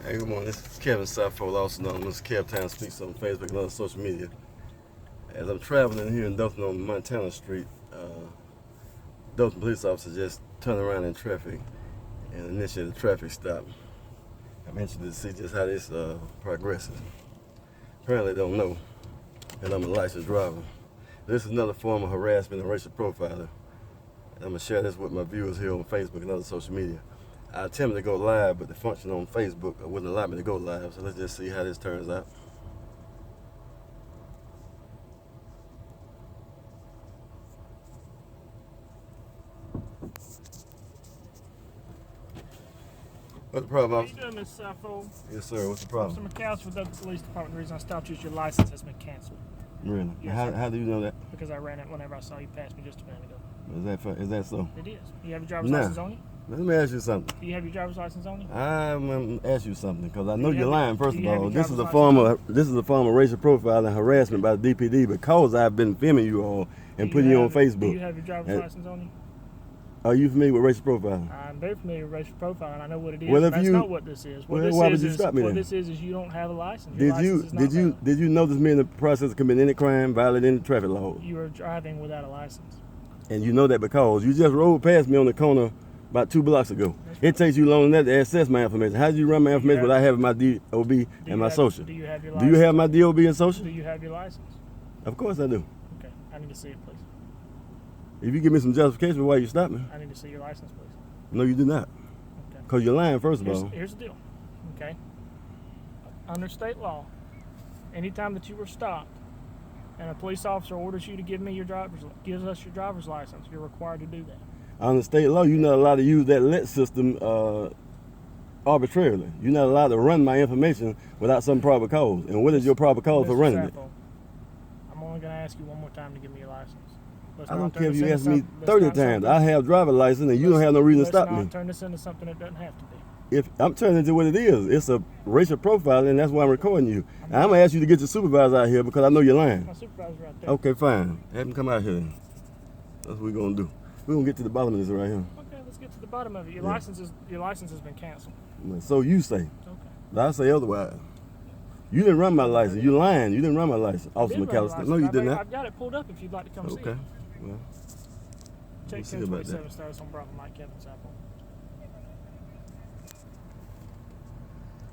Hey, good morning. This is Kevin Saffold, also known as Kev Town Speaks on Facebook and other social media. As I'm traveling here in Dothan on Montana Street, Dothan police officer just turned around in traffic and initiated a traffic stop. I'm interested to see just how this progresses. Apparently they don't know that I'm a licensed driver. This is another form of harassment and racial profiling. I'm going to share this with my viewers here on Facebook and other social media. I attempted to go live, but the function on Facebook wouldn't allow me to go live, so let's just see how this turns out. What's the problem, How officer? you doing, Mr. Saffold? Yes, sir. What's the problem? Officer McCall's with Dothan Police Department. The reason I stopped you is your license has been canceled. Really? Yes, How do you know that? Because I ran it whenever I saw you pass me just a minute ago. Is that so? It is. You have your driver's Nah. license on you? Let me ask you something. Do you have your driver's license on you? I'm gonna ask you something because I know you you're have lying. your- First do of you have all, your this is a driver's form of racial profiling and harassment by the DPD because I've been filming you all and putting you on Do Facebook. you have your driver's license on you? Are you familiar with racial profiling? I'm very familiar with racial profiling. I know what it is. Well, if That's you- not what this is. What well, this why is would you stop me what then? this is you don't have a license. Your Did you license is not valid. did you notice me in the process of committing any crime, violating any traffic laws? You were driving without a license. And you know that because you just rode past me on the corner about 2 blocks ago. It takes you long enough to access my information. How did you run my information without having my DOB and my social? Do you have your Do license? you have my DOB and social? Do you have your license? Of course I do. Okay. I need to see it, please. If you give me some justification for why you stopped me. I need to see your license, please. No, you do not. Okay. Because you're lying, first of all. Here's the deal, okay? Under state law, anytime that you were stopped and a police officer orders you to gives us your driver's license, you're required to do that. Under state law, you're not allowed to use that let system arbitrarily. You're not allowed to run my information without some proper cause. And what is your proper cause for Mr. running it? Saffold, I'm only going to ask you one more time to give me your license. Let's I not don't turn care if this you into ask me let's 30 not times. something- I have driver license and you don't have no reason to stop Let's me. not turn this into something it doesn't have to be. If I'm turning into what it is, it's a racial profiling, and that's why I'm recording you. And I'm gonna ask you to get your supervisor out here because I know you're lying. My supervisor's right there. Okay, fine. Have him come out here. Then. That's what we're gonna do. We're gonna get to the bottom of this right here. Okay, let's get to the bottom of it. Your Yeah. license has been canceled. So you say. Okay. But I say otherwise. You didn't run my license. You lying. You didn't run my license, Officer Did run your McAllister. license. No, you did not. I've got it pulled up if you'd like to come see Okay. it. Well, Check see about 1027 stars on Bravo Mike Kevin Saffold.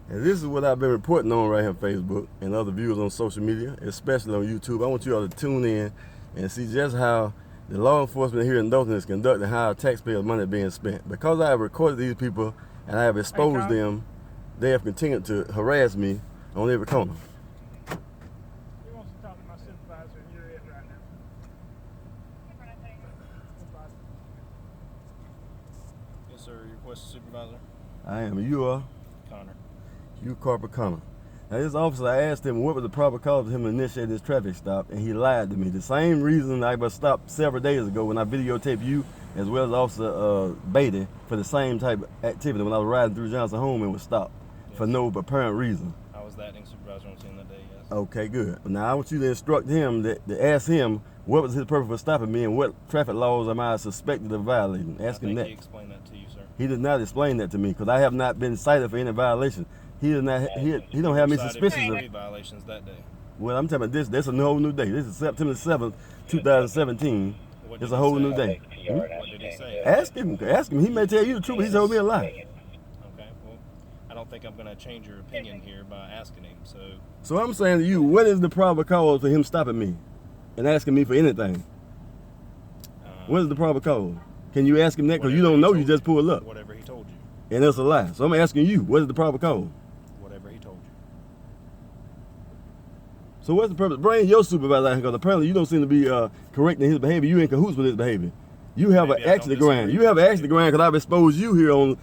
and this is what I've been reporting on right here on Facebook and other viewers on social media, especially on YouTube. I want you all to tune in and see just how the law enforcement here in Dothan is conducting, how our taxpayers' money is being spent. Because I have recorded these people and I have exposed them, they have continued to harass me on every corner. He wants to talk to my supervisor and you're it right now. Yes, sir. Your request supervisor, I am. You are. Connor. You Corporal Connor. Now this officer, I asked him what was the proper cause of him initiating this traffic stop, and he lied to me. The same reason I was stopped several days ago when I videotaped you as well as Officer Beatty for the same type of activity when I was riding through Johnson home and was stopped for no apparent reason. I was the acting supervisor on scene that day, yes. Okay, good. Now I want you to instruct him to ask him what was his purpose for stopping me and what traffic laws am I suspected of violating. Ask him I think that. he explained that to you, sir. He did not explain that to me because I have not been cited for any violation. He does not. He don't have me Cited suspicious for of. 3 violations that day. Well, I'm talking about this. That's a whole new day. This is September 7th, 2017. What It's did a he whole say? new day. What did he say? Ask him. Ask him. He may tell you the truth, but he told me a lie. Okay, well, I don't think I'm going to change your opinion here by asking him, so So I'm saying to you, what is the proper cause for him stopping me and asking me for anything? What is the proper cause? Can you ask him that? Because you don't know. You just pulled up. whatever he told you. And it's a lie. So I'm asking you, what is the proper cause? Whatever he told you. So what's the purpose? Bring your supervisor out here because apparently you don't seem to be correcting his behavior. You in cahoots with his behavior. You have Maybe an I axe to the don't grind. disagree. You have an axe to the grind because I've exposed you here on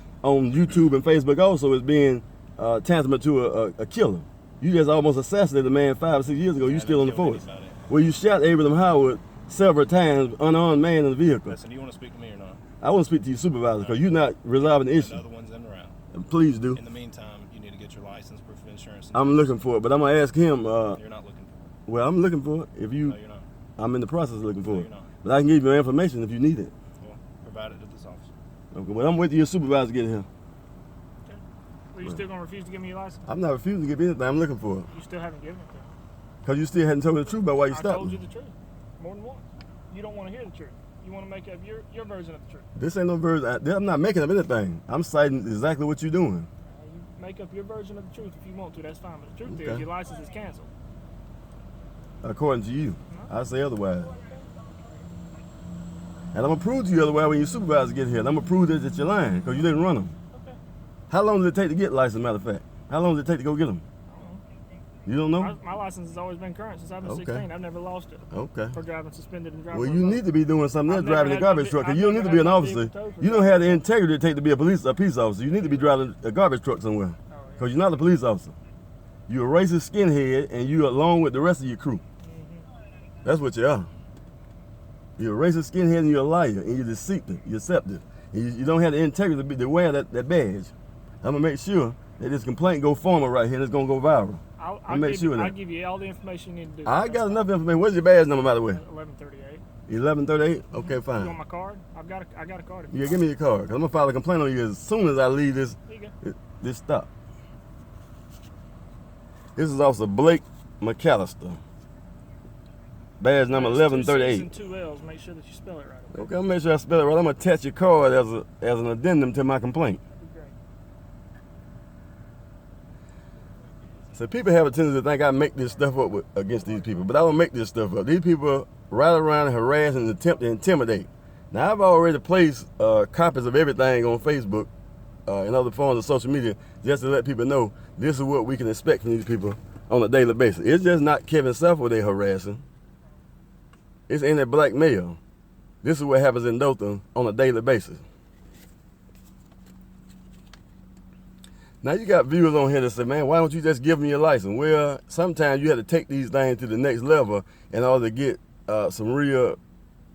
YouTube and Facebook also as being tantamount to a killer. You just almost assassinated a man 5 or 6 years ago. You I still on the didn't kill force. anybody. Well, you shot Abraham Howard several times, unarmed man in the vehicle. Listen, do you want to speak to me or not? I want to speak to your supervisor because you're not resolving the issue. Another one's in the round. Please do. In the meantime, you need to get your license, proof of insurance. and I'm looking for it, but I'm gonna ask him. You're not looking for Well, I'm looking for it. If it. you, No, you're not. I'm in the process of looking for No, it. you're not. But I can give you information if you need it. Well, provide it to this officer. Okay, well, I'm waiting for your supervisor to get here. So you still gonna refuse to give me your license? I'm not refusing to give you anything I'm looking for. You still haven't given it to me. Because you still hadn't told me the truth about why you I stopped told me. you the truth more than once. You don't want to hear the truth. You want to make up your version of the truth. This ain't no version. I'm not making up anything. I'm citing exactly what you're doing. You make up your version of the truth if you want to. That's fine. But the truth Okay. is your license is canceled. According to you. No. I say otherwise. And I'm going to prove to you otherwise when your supervisor get here. And I'm going to prove that you're lying because you didn't run them. Okay. How long did it take to get license, matter of fact? How long did it take to go get them? You don't know? My license has always been current since I've been Okay. 16. I've never lost it. Okay. For driving suspended and driving. Well, you need to be doing something else, I've never driving a had garbage my- truck, because I've you don't never need to be had an my officer. vehicle towed for You don't have the integrity to take to be a peace officer. You need to be driving a garbage truck somewhere, Oh, yeah. because you're not a police officer. You're a racist skinhead, and you along with the rest of your crew. Mm-hmm. That's what you are. You're a racist skinhead, and you're a liar, and you're deceptive. And you don't have the integrity to wear that badge. I'm going to make sure that this complaint go formal right here, and it's going to go viral. I'll make sure of that. I'll give you all the information you need to do. I got enough information. What's your badge number, by the way? 1138. 1138? Okay, You fine. want my card? I got a card. Yeah, give me your card, because I'm going to file a complaint on you as soon as I leave Here you go. this stop. This is Officer Blake McAllister. Badge number There's 2 C's 1138. and 2 L's. Make sure that you spell it right. Okay, I'll make sure I spell it right. I'm going to attach your card as an addendum to my complaint. That'd be great. So people have a tendency to think I make this stuff up against these people, but I don't make this stuff up. These people ride around and harass and attempt to intimidate. Now, I've already placed copies of everything on Facebook and other forms of social media just to let people know this is what we can expect from these people on a daily basis. It's just not Kevin Saffold they're harassing. It's any black male. This is what happens in Dothan on a daily basis. Now you got viewers on here that say, man, why don't you just give me your license? Well, sometimes you have to take these things to the next level in order to get some real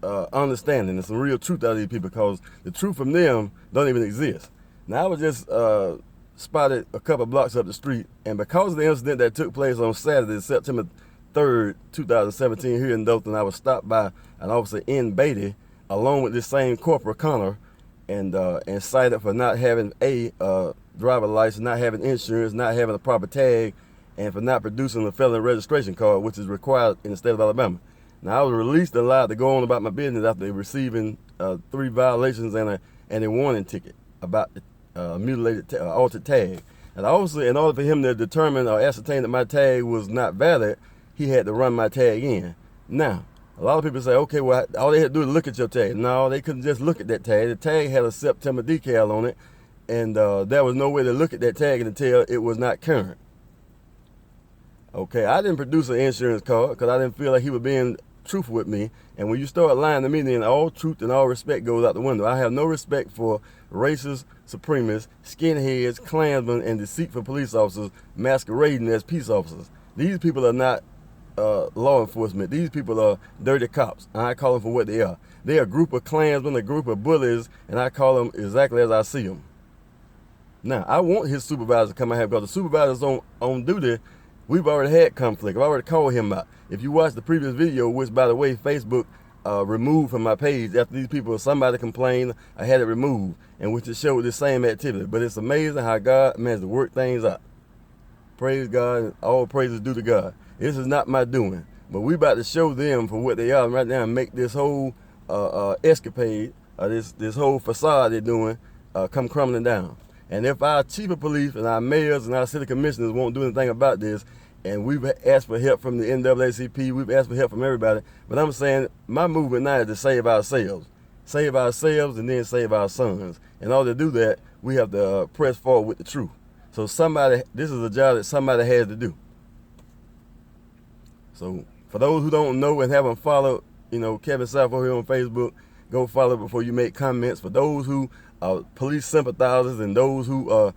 understanding and some real truth out of these people, because the truth from them don't even exist. Now I was just spotted a couple blocks up the street, and because of the incident that took place on Saturday, September 3rd, 2017 here in Dothan, I was stopped by an officer in Beatty along with this same Corporal Connor and cited for not having a driver license, not having insurance, not having a proper tag, and for not producing a felony registration card, which is required in the state of Alabama. Now, I was released and allowed to go on about my business after receiving 3 violations and a warning ticket about the mutilated, altered tag. And also, in order for him to determine or ascertain that my tag was not valid, he had to run my tag in. Now, a lot of people say, okay, well, all they had to do is look at your tag. No, they couldn't just look at that tag. The tag had a September decal on it, and there was no way to look at that tag and tell it was not current. Okay, I didn't produce an insurance card because I didn't feel like he was being truthful with me. And when you start lying to me, then all truth and all respect goes out the window. I have no respect for racist supremacists, skinheads, Klansmen, and deceitful police officers masquerading as peace officers. These people are not law enforcement. These people are dirty cops, and I call them for what they are. They're a group of Klansmen, a group of bullies, and I call them exactly as I see them. Now, I want his supervisor to come out here because the supervisor's on duty. We've already had conflict. I've already called him out. If you watch the previous video, which, by the way, Facebook removed from my page after these people, somebody complained, I had it removed, and which it showed the same activity. But it's amazing how God managed to work things out. Praise God, and all praises due to God. This is not my doing, but we about to show them for what they are right now and make this whole escapade, this whole facade they're doing, come crumbling down. And if our chief of police and our mayors and our city commissioners won't do anything about this, and we've asked for help from the NAACP, we've asked for help from everybody, but I'm saying my movement now is to save ourselves and then save our sons. In order to do that, we have to press forward with the truth. So this is a job that somebody has to do. So for those who don't know and haven't followed, Kevin Saffold here on Facebook, go follow before you make comments. For those who are police sympathizers and those who are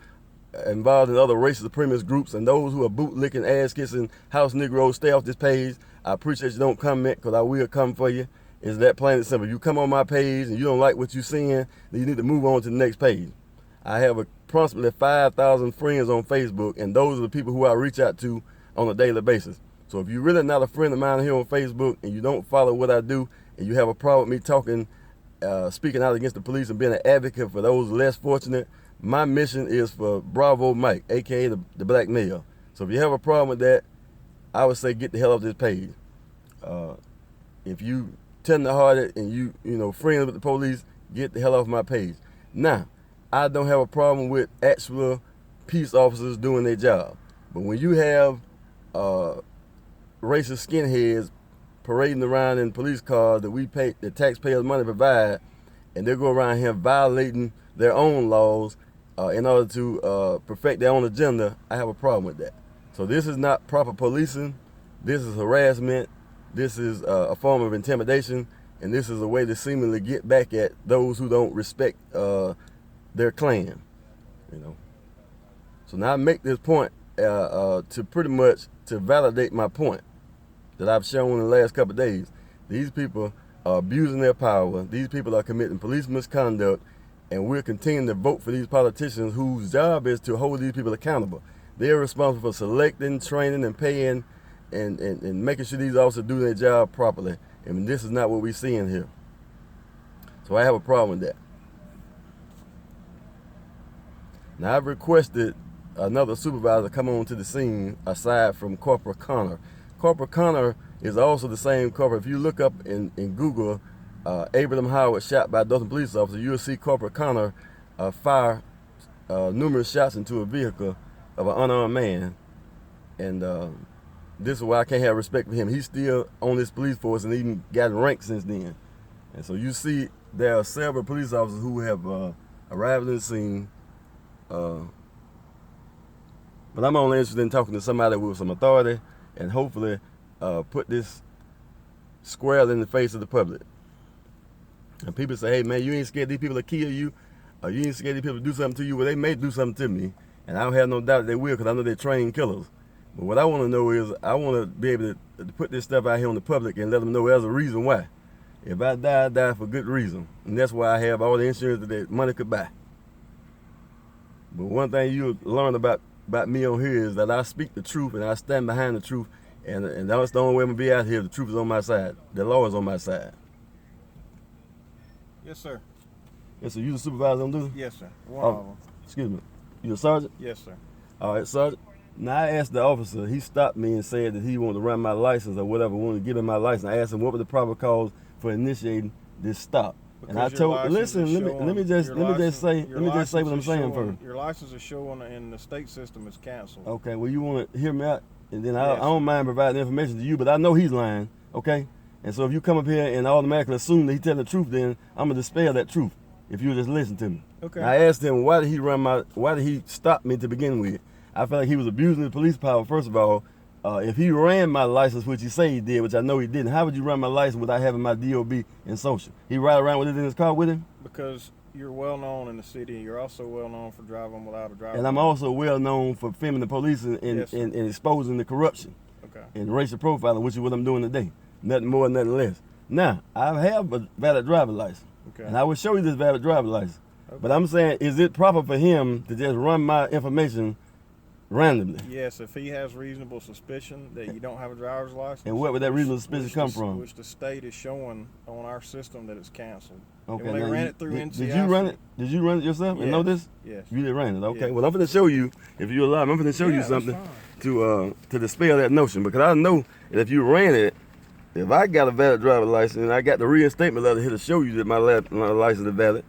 involved in other racist supremacist groups and those who are bootlicking, ass-kissing house Negroes, stay off this page. I appreciate you don't comment because I will come for you. It's that plain and simple. You come on my page and you don't like what you're seeing, then you need to move on to the next page. I have approximately 5,000 friends on Facebook, and those are the people who I reach out to on a daily basis. So if you're really not a friend of mine here on Facebook and you don't follow what I do and you have a problem with me talking, speaking out against the police and being an advocate for those less fortunate, My mission is for Bravo Mike, aka the black male. So if you have a problem with that, I would say get the hell off this page. If you tender-hearted and you friends with the police, get the hell off my page. Now, I don't have a problem with actual peace officers doing their job, but when you have racist skinheads parading around in police cars that we pay, the taxpayers' money provide, and they go around here violating their own laws in order to perfect their own agenda, I have a problem with that. So this is not proper policing. This is harassment. This is a form of intimidation, and this is a way to seemingly get back at those who don't respect their clan. So now I make this point to pretty much to validate my point that I've shown in the last couple of days. These people are abusing their power. These people are committing police misconduct, and we're continuing to vote for these politicians whose job is to hold these people accountable. They're responsible for selecting, training, and paying, and making sure these officers do their job properly. And this is not what we're seeing here. So I have a problem with that. Now I've requested another supervisor come on to the scene aside from Corporal Connor. Corporal Connor is also the same corporal. If you look up in Google, Abraham Howard shot by a Dothan police officer, you'll see Corporal Connor fire numerous shots into a vehicle of an unarmed man. And this is why I can't have respect for him. He's still on this police force and even gotten ranked since then. And so you see there are several police officers who have arrived at the scene. But I'm only interested in talking to somebody with some authority and hopefully put this squarely in the face of the public. And people say, hey man, you ain't scared these people to kill you, or you ain't scared these people to do something to you. Well, they may do something to me, and I don't have no doubt they will, because I know they're trained killers. But what I want to know is, I want to be able to put this stuff out here on the public and let them know there's a reason why. If I die, I die for good reason. And that's why I have all the insurance that money could buy. But one thing you'll learn about me on here is that I speak the truth and I stand behind the truth. And that's the only way I'm going to be out here. The truth is on my side. The law is on my side. Yes, sir. Yes, sir. You the supervisor on duty? Yes, sir. One of them. Excuse me. You the sergeant? Yes, sir. All right, sergeant. Now I asked the officer, he stopped me and said that he wanted to run my license or whatever, wanted to give him my license. I asked him what were the proper cause for initiating this stop. Because and I told, listen, let me just say what I'm saying first. Your license is showing in the state system is canceled. Okay, well you want to hear me out, and then I don't mind providing information to you, but I know he's lying, okay? And so if you come up here and automatically assume that he's telling the truth, then I'm gonna dispel that truth if you just listen to me. Okay. I asked him why did he stop me to begin with? I felt like he was abusing the police power. First of all, if he ran my license, which he say he did, which I know he didn't, how would you run my license without having my DOB and social? He ride around with it in his car with him? Because you're well known in the city. You're also well known for driving without a driver. And I'm also well known for filming the police and exposing the corruption and racial profiling, which is what I'm doing today. Nothing more, nothing less. Now, I have a valid driver's license. Okay. And I will show you this valid driver's license. Okay. But I'm saying, is it proper for him to just run my information randomly? Yes, if he has reasonable suspicion that you don't have a driver's license. And where would that reasonable suspicion come from? Which the state is showing on our system that it's canceled. Okay. And when they ran it through NCIC. Did you run it? Did you run it yourself and know this? Yes. You did run it. Okay. Yes. Well, I'm going to show you, if you allow me, I'm going to show you something to dispel that notion, because I know that if you ran it, if I got a valid driver's license and I got the reinstatement letter here to show you that my license is valid,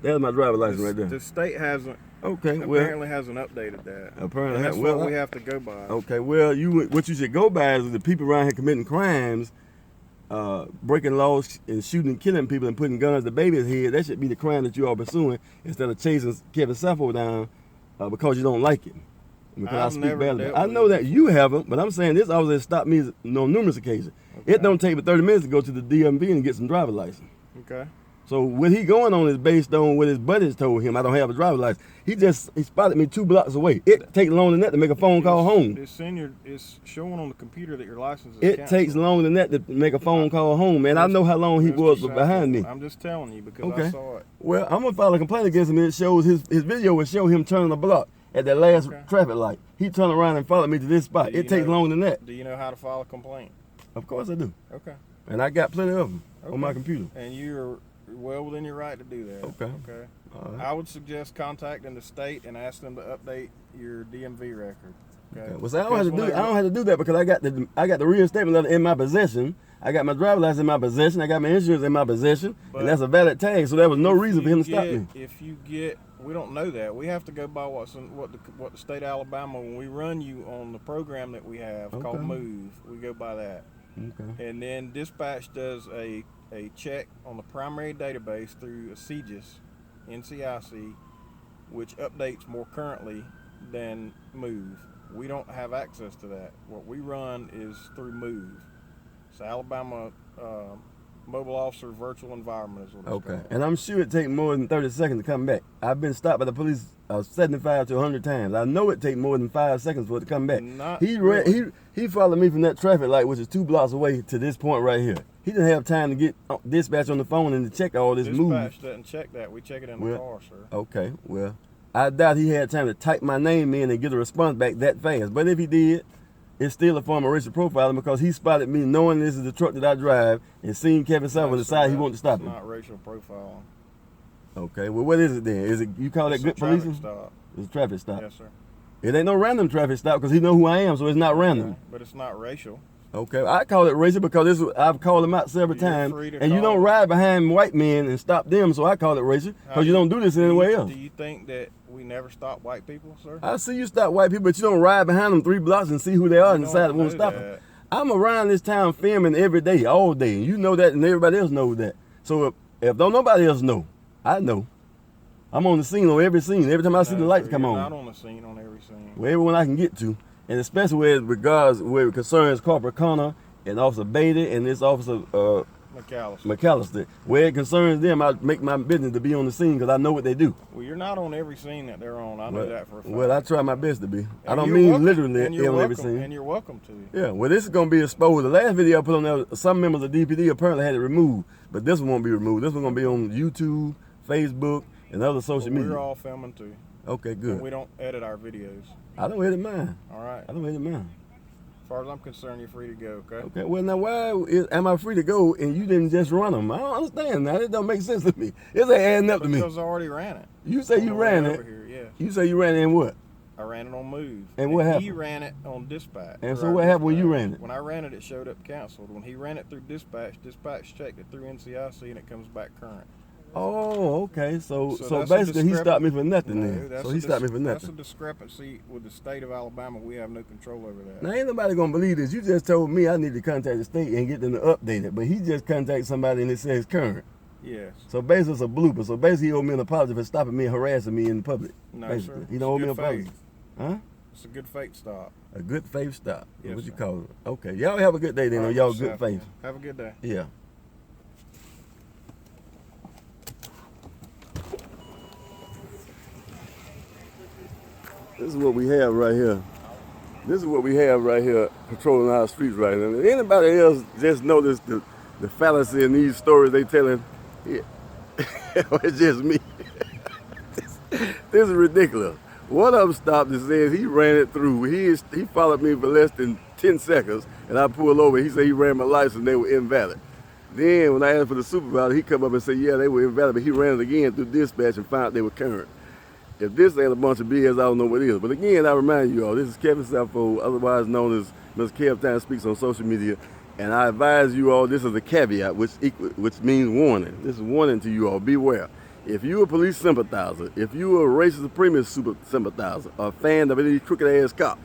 that's my driver's license right there. The state hasn't. Okay, apparently hasn't updated that. Apparently, and that's what we have to go by. Okay, well, what you should go by is the people around here committing crimes, breaking laws and shooting and killing people and putting guns to babies' head. That should be the crime that you are pursuing instead of chasing Kevin Sappho down because you don't like it. Because I speak badly. I know that you haven't, but I'm saying this officer has stopped me on numerous occasions. Okay. It don't take but 30 minutes to go to the DMV and get some driver's license. Okay. So what he going on is based on what his buddies told him. I don't have a driver's license. He spotted me 2 blocks away. It takes longer than that to make a phone call home. It's showing on the computer that your license is canceled. Takes longer than that to make a phone call home, man. I know how long he was behind me. I'm just telling you because I saw it. Well, I'm gonna file a complaint against him. It shows his video will show him turning the block at that last traffic light. He turned around and followed me to this spot. It takes longer than that. Do you know how to file a complaint? Of course I do. Okay. And I got plenty of them on my computer. And you're well within your right to do that. Okay. Okay. All right. I would suggest contacting the state and ask them to update your DMV record. Okay. Well, see, I don't have to do that because I got the reinstatement letter in my possession. I got my driver's license in my possession. I got my insurance in my possession, and that's a valid tag. So there was no reason for him to stop me. If you get, we don't know that. We have to go by what the state of Alabama, when we run you on the program that we have called Move, we go by that. Okay. And then dispatch does a check on the primary database through a CGIS, NCIC, which updates more currently than Move. We don't have access to that. What we run is through Move. It's Alabama Mobile Officer Virtual Environment is what it's called. And I'm sure it takes more than 30 seconds to come back. I've been stopped by the police 75 to 100 times. I know it takes more than 5 seconds for it to come back. He followed me from that traffic light, which is 2 blocks away, to this point right here. He didn't have time to get dispatch on the phone and to check all this move. Dispatch doesn't check that. We check it in the car, sir. Okay, well, I doubt he had time to type my name in and get a response back that fast. But if he did, it's still a form of racial profiling because he spotted me knowing this is the truck that I drive and seen Kevin South on the side he wanted to stop him. It's not racial profiling. Okay, well, what is it then? Is it, you call that good policing? It's a traffic stop. It's a traffic stop. Yes, sir. It ain't no random traffic stop because he know who I am, so it's not random. Okay, but it's not racial. Okay, I call it racial because I've called him out several times, and you don't ride behind white men and stop them, so I call it racial because you don't do this anywhere else. Do you think that we never stop white people, sir? I see you stop white people, but you don't ride behind them 3 blocks and see who they are and decide to want to stop them. I'm around this town filming every day, all day, and you know that, and everybody else knows that. So if don't nobody else know, I know. I'm on the scene on every scene. Every time I see the lights come on. Not on the scene on every scene. Well, everyone I can get to. And especially where it concerns Corporal Connor and Officer Beatty and this Officer McAllister. Where it concerns them, I make my business to be on the scene because I know what they do. Well, you're not on every scene that they're on. I know that for a fact. Well, I try my best to be. I don't mean literally on every scene. And you're welcome to. Yeah, well, this is going to be exposed. The last video I put on there, some members of DPD apparently had it removed. But this one won't be removed. This one's going to be on YouTube, Facebook, and other social media. We're all filming too. Okay, good. And we don't edit our videos. I don't edit mine. All right. I don't edit mine. As far as I'm concerned, you're free to go, okay? Okay, well, now why am I free to go and you didn't just run them? I don't understand now. It don't make sense to me. It's adding up to me. Because I already ran it. You say you ran it. Here, yes. You say you ran it in what? I ran it on Move. And what happened? He ran it on Dispatch. And so what happened when you ran it? When I ran it, it showed up canceled. When he ran it through Dispatch, Dispatch checked it through NCIC and it comes back current. Oh, okay. So basically he stopped me for nothing then. So he stopped me for nothing. That's a discrepancy with the state of Alabama. We have no control over that. Now ain't nobody gonna believe this. You just told me I need to contact the state and get them to update it. But he just contacted somebody and it says current. Yes. So basically it's a blooper. So basically he owed me an apology for stopping me and harassing me in public. No, basically. sir. He don't owe me an apology. Huh? It's a good faith stop. A good faith stop. Yes, what you sir. call it? Okay. Y'all have a good day then on y'all good faith. Have a good day. Yeah. This is what we have right here. This is what we have right here patrolling our streets right now. Anybody else just notice the fallacy in these stories they telling? Yeah. It's just me. This is ridiculous. One of them stopped and says he ran it through. He followed me for less than 10 seconds and I pulled over. He said he ran my license and they were invalid. Then when I asked for the supervisor, he come up and said, yeah, they were invalid, but he ran it again through dispatch and found they were current. If this ain't a bunch of BS, I don't know what is. But again, I remind you all, this is Kevin Southfold, otherwise known as Mr. Kev Time Speaks on social media. And I advise you all, this is a caveat, which means warning. This is warning to you all, beware. If you're a police sympathizer, if you're a racist supremacist sympathizer, a fan of any crooked ass cop,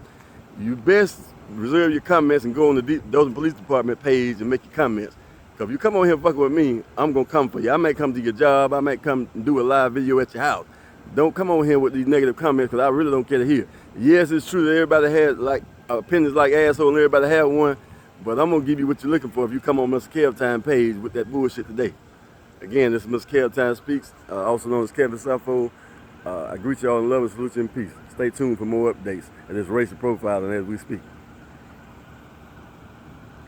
you best reserve your comments and go on the Dothan Police Department page and make your comments. Because if you come on here fucking with me, I'm going to come for you. I may come to your job, I might come and do a live video at your house. Don't come on here with these negative comments because I really don't care to hear. Yes, it's true that everybody has like opinions like asshole and everybody have one, but I'm going to give you what you're looking for if you come on Mr. Kev Time page with that bullshit today. Again, this is Mr. Kev Time Speaks, also known as Kevin Southfold. I greet you all in love and salute you in peace. Stay tuned for more updates and this racial profiling as we speak.